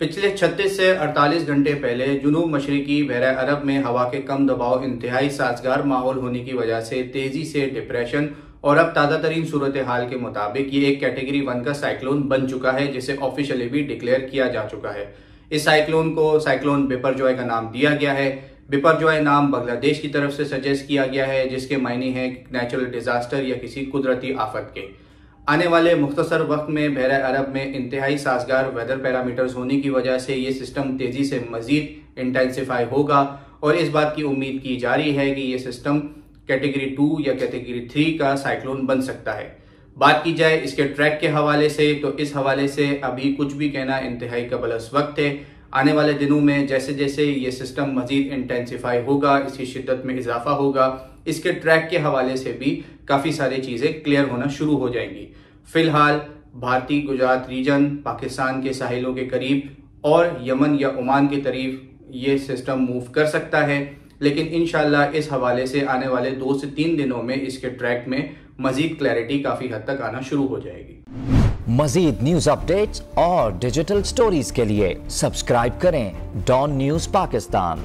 पिछले 36 से 48 घंटे पहले जुनूब मशरिकी बहरा अरब में हवा के कम दबाव इंतहाई साजगार माहौल होने की वजह से तेजी से डिप्रेशन और अब ताज़ा तरीन सूरत हाल के मुताबिक ये एक कैटेगरी 1 का साइक्लोन बन चुका है, जिसे ऑफिशियली भी डिक्लेयर किया जा चुका है। इस साइक्लोन को साइक्लोन बिपरजॉय का नाम दिया गया है। बिपरजॉय नाम बांग्लादेश की तरफ से सजेस्ट किया गया है, जिसके मायने हैं नेचुरल डिजास्टर या किसी कुदरती आफत के। आने वाले मुख्तसर वक्त में बहरा अरब में इंतहाई साजगार वेदर पैरामीटर्स होने की वजह से ये सिस्टम तेजी से मजीद इंटेंसिफाई होगा और इस बात की उम्मीद की जा रही है कि ये सिस्टम कैटेगरी 2 या कैटेगरी 3 का साइक्लोन बन सकता है। बात की जाए इसके ट्रैक के हवाले से, तो इस हवाले से अभी कुछ भी कहना इंतहाई कबलस वक्त है। आने वाले दिनों में जैसे जैसे ये सिस्टम मजीद इंटेंसिफाई होगा, इसकी शिद्दत में इजाफा होगा, इसके ट्रैक के हवाले से भी काफ़ी सारी चीज़ें क्लियर होना शुरू हो जाएंगी। फिलहाल भारतीय गुजरात रीजन, पाकिस्तान के साहिलों के करीब और यमन या ओमान के करीब ये सिस्टम मूव कर सकता है, लेकिन इंशाल्लाह इस हवाले से आने वाले 2 से 3 दिनों में इसके ट्रैक में मजीद क्लैरिटी काफ़ी हद तक आना शुरू हो जाएगी। मजीद न्यूज अपडेट्स और डिजिटल स्टोरीज के लिए सब्सक्राइब करें डॉन न्यूज पाकिस्तान।